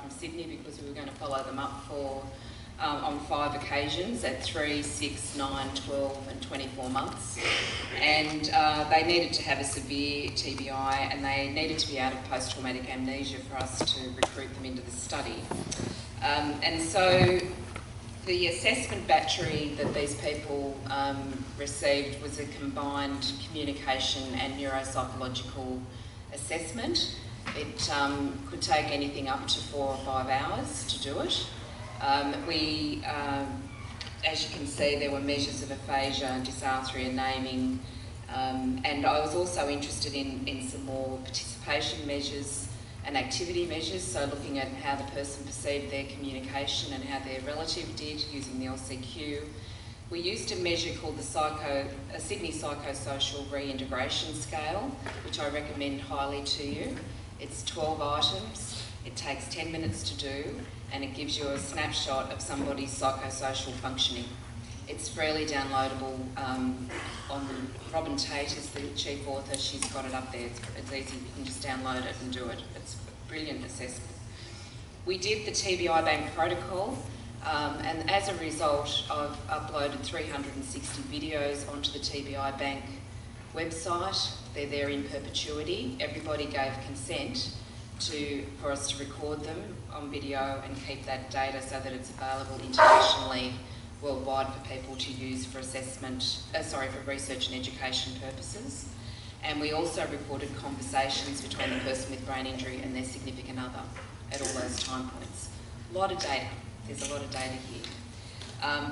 from Sydney because we were going to follow them up for on 5 occasions at 3, 6, 9, 12 and 24 months. And they needed to have a severe TBI and they needed to be out of post-traumatic amnesia for us to recruit them into the study. And so the assessment battery that these people received was a combined communication and neuropsychological assessment. It could take anything up to 4 or 5 hours to do it. As you can see, there were measures of aphasia, dysarthria, naming, and I was also interested in some more participation measures and activity measures, so looking at how the person perceived their communication and how their relative did using the LCQ. We used a measure called the Sydney Psychosocial Reintegration Scale, which I recommend highly to you. It's 12 items, it takes 10 minutes to do, and it gives you a snapshot of somebody's psychosocial functioning. It's freely downloadable on Robin Tate is the chief author. She's got it up there. It's easy. You can just download it and do it. It's a brilliant assessment. We did the TBI Bank protocol, and as a result, I've uploaded 360 videos onto the TBI Bank website. They're there in perpetuity. Everybody gave consent for us to record them on video and keep that data so that it's available internationally, worldwide for people to use for for research and education purposes. And we also recorded conversations between the person with brain injury and their significant other at all those time points. A lot of data. There's a lot of data here.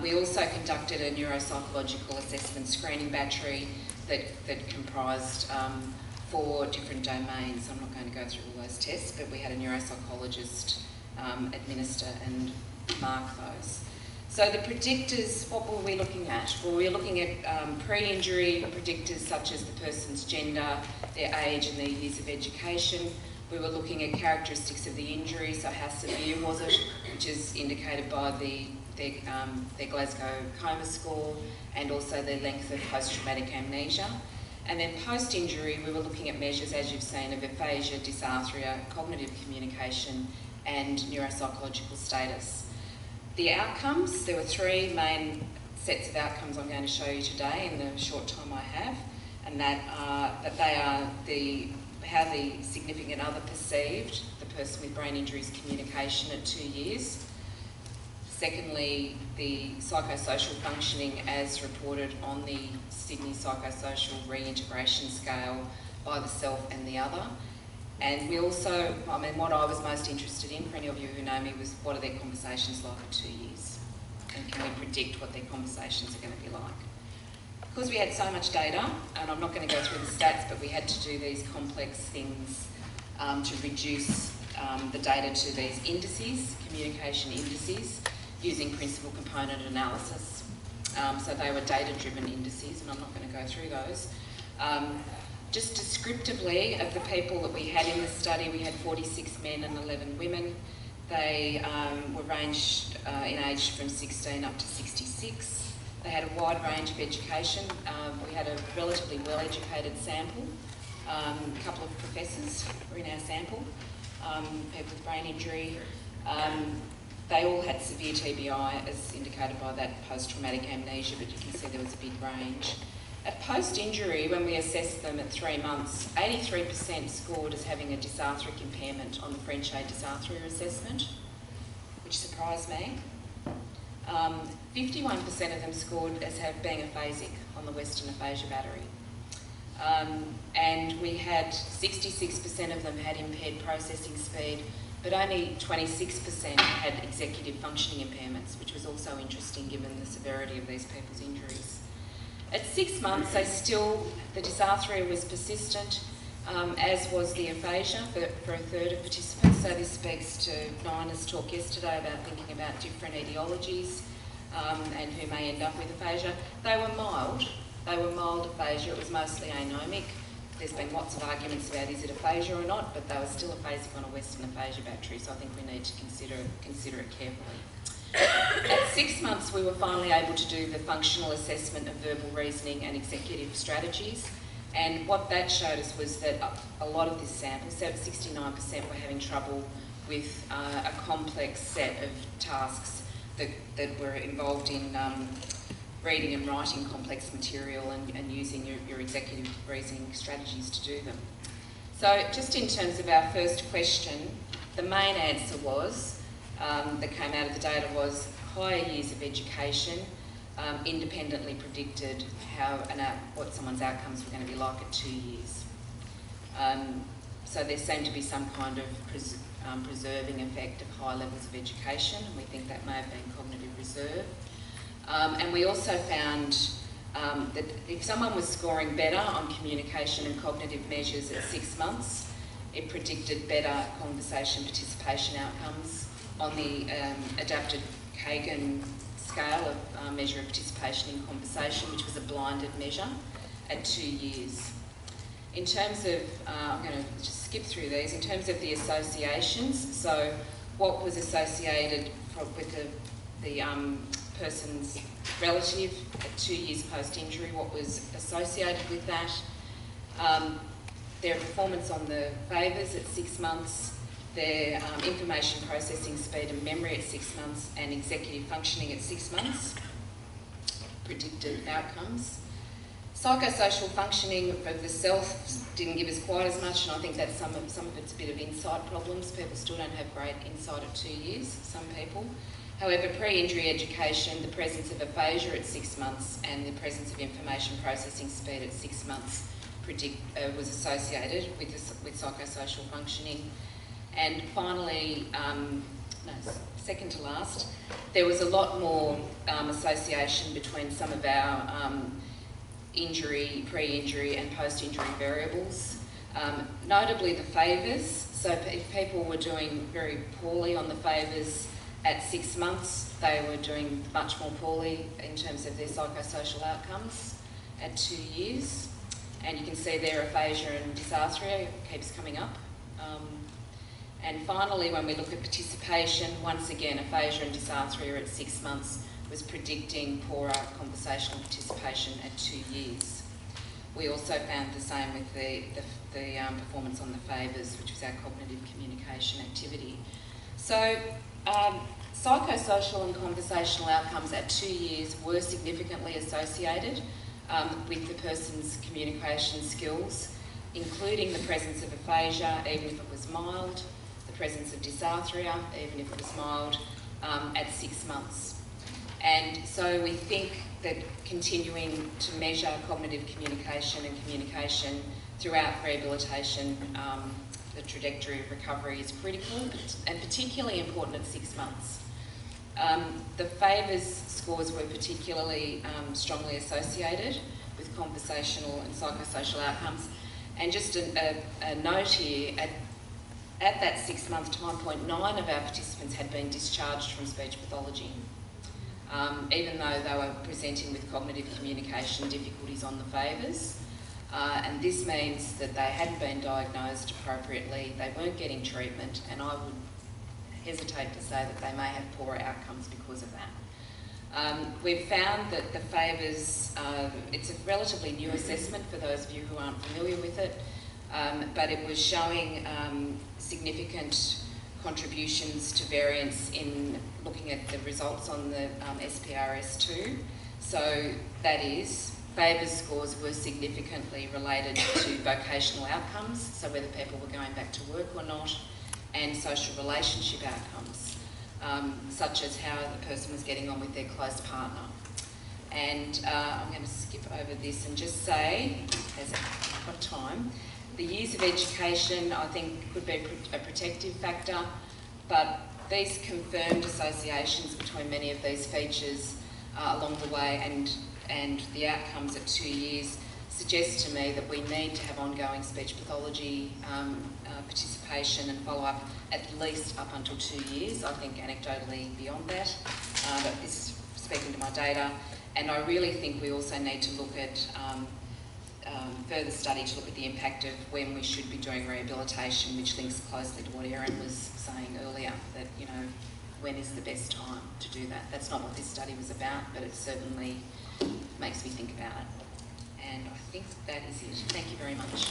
We also conducted a neuropsychological assessment screening battery that comprised 4 different domains. I'm not going to go through all those tests, but we had a neuropsychologist administer and mark those. So the predictors, what were we looking at? Well, we were looking at pre-injury predictors such as the person's gender, their age and their years of education. We were looking at characteristics of the injury, so how severe was it, which is indicated by their Glasgow coma score and also their length of post-traumatic amnesia. And then post-injury, we were looking at measures, as you've seen, of aphasia, dysarthria, cognitive communication and neuropsychological status. The outcomes, there were 3 main sets of outcomes I'm going to show you today in the short time I have, and they are how the significant other perceived the person with brain injury's communication at 2 years. Secondly, the psychosocial functioning as reported on the Sydney Psychosocial Reintegration Scale by the self and the other. And we also, what I was most interested in, for any of you who know me, was what are their conversations like at 2 years? And can we predict what their conversations are going to be like? Because we had so much data, and I'm not going to go through the stats, but we had to do these complex things to reduce the data to these indices, communication indices, using principal component analysis. So they were data-driven indices, and I'm not going to go through those. Just descriptively, of the people that we had in the study, we had 46 men and 11 women. They were ranged in age from 16 up to 66. They had a wide range of education. We had a relatively well-educated sample. A couple of professors were in our sample, people with brain injury. They all had severe TBI, as indicated by that post-traumatic amnesia, but you can see there was a big range. At post-injury, when we assessed them at 3 months, 83% scored as having a dysarthric impairment on the French dysarthria assessment, which surprised me. 51% of them scored as being aphasic on the Western Aphasia Battery. And we had 66% of them had impaired processing speed, but only 26% had executive functioning impairments, which was also interesting given the severity of these people's injuries. At 6 months, the dysarthria was persistent, as was the aphasia for a third of participants. So this speaks to Nina's talk yesterday about thinking about different etiologies and who may end up with aphasia. They were mild. They were mild aphasia. It was mostly anomic. There's been lots of arguments about is it aphasia or not, but they were still aphasic on a Western Aphasia Battery, so I think we need to consider it carefully. At 6 months, we were finally able to do the functional assessment of verbal reasoning and executive strategies, and what that showed us was that a lot of this sample, 69%, were having trouble with a complex set of tasks that were involved in reading and writing complex material and using your executive reasoning strategies to do them. So just in terms of our first question, the main answer was, that came out of the data was higher years of education independently predicted what someone's outcomes were going to be like at 2 years. So there seemed to be some kind of preserving effect of high levels of education, and we think that may have been cognitive reserve. And we also found that if someone was scoring better on communication and cognitive measures at 6 months, it predicted better conversation participation outcomes on the adapted Kagan scale of measure of participation in conversation, which was a blinded measure at 2 years. In terms of, I'm going to just skip through these, in terms of the associations, so what was associated with the person's relative at 2 years post-injury, what was associated with that, their performance on the favours at 6 months, their information processing speed and memory at 6 months, and executive functioning at 6 months, predicted outcomes. Psychosocial functioning of the self didn't give us quite as much, and I think that some of it's a bit of insight problems. People still don't have great insight at 2 years, some people. However, pre-injury education, the presence of aphasia at 6 months and the presence of information processing speed at 6 months was associated with psychosocial functioning. And finally, second to last, there was a lot more association between some of our injury, pre-injury and post-injury variables. Notably the favours, so if people were doing very poorly on the favours at 6 months, they were doing much more poorly in terms of their psychosocial outcomes at 2 years. And you can see there aphasia and dysarthria keeps coming up. And finally, when we look at participation, once again, aphasia and dysarthria at 6 months was predicting poorer conversational participation at 2 years. We also found the same with the performance on the favours, which was our cognitive communication activity. So psychosocial and conversational outcomes at 2 years were significantly associated with the person's communication skills, including the presence of aphasia, even if it was mild, the presence of dysarthria, even if it was mild, at 6 months. And so we think that continuing to measure cognitive communication and communication throughout rehabilitation, the trajectory of recovery is critical and particularly important at 6 months. The favours scores were particularly strongly associated with conversational and psychosocial outcomes. And just a note here, at that 6 month time point, 9 of our participants had been discharged from speech pathology, even though they were presenting with cognitive communication difficulties on the favours. And this means that they hadn't been diagnosed appropriately, they weren't getting treatment, and I would hesitate to say that they may have poorer outcomes because of that. We've found that the favours, it's a relatively new assessment for those of you who aren't familiar with it, but it was showing significant contributions to variance in looking at the results on the SPRS2. So that is, favours scores were significantly related to vocational outcomes, so whether people were going back to work or not, and social relationship outcomes, such as how the person was getting on with their close partner. And I'm going to skip over this and just say, as I've got time, the years of education I think could be a protective factor, but these confirmed associations between many of these features along the way and the outcomes at 2 years suggests to me that we need to have ongoing speech pathology participation and follow-up at least up until 2 years, I think anecdotally beyond that, but this is speaking to my data. And I really think we also need to look at further study to look at the impact of when we should be doing rehabilitation, which links closely to what Erin was saying earlier, that, you know, when is the best time to do that? That's not what this study was about, but it certainly makes me think about it. And I think that is it. Thank you very much.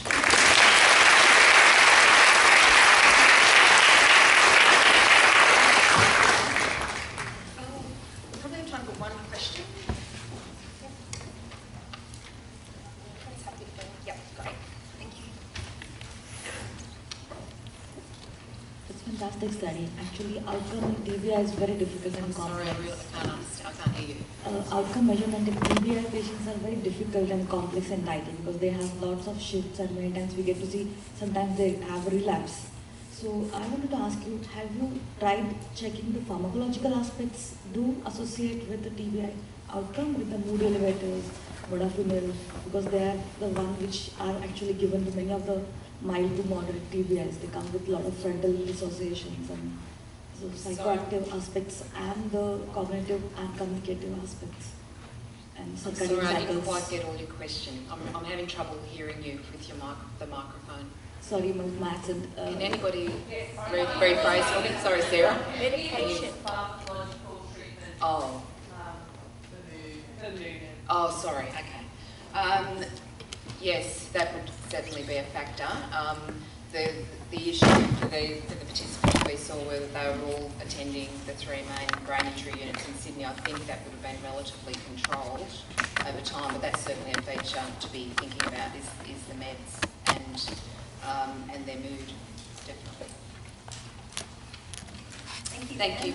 classic study. Actually, outcome in TBI is very difficult and complex. Sorry, I really can't understand. I can't hear you. Outcome measurement in TBI patients are very difficult and complex and tight because they have lots of shifts, and many times we get to see sometimes they have a relapse. So I wanted to ask you, have you tried checking the pharmacological aspects do associate with the TBI outcome with the mood elevators, modafinil, because they are the one which are actually given to many of the mild to moderate TBIs. They come with a lot of frontal dissociations and so psychoactive aspects and the cognitive and communicative aspects. And Sorry, I didn't quite get all your question. I'm having trouble hearing you with your the microphone. Sorry, my accent. Can anybody rephrase for me? Sorry, Sarah. Medication. Oh. The mood. Oh, sorry. Okay. Yes, that would certainly be a factor. The issue for the participants we saw were that they were all attending the 3 main brain injury units in Sydney. I think that would have been relatively controlled over time, but that's certainly a feature to be thinking about is the meds and their mood, definitely. Thank you. Thank you.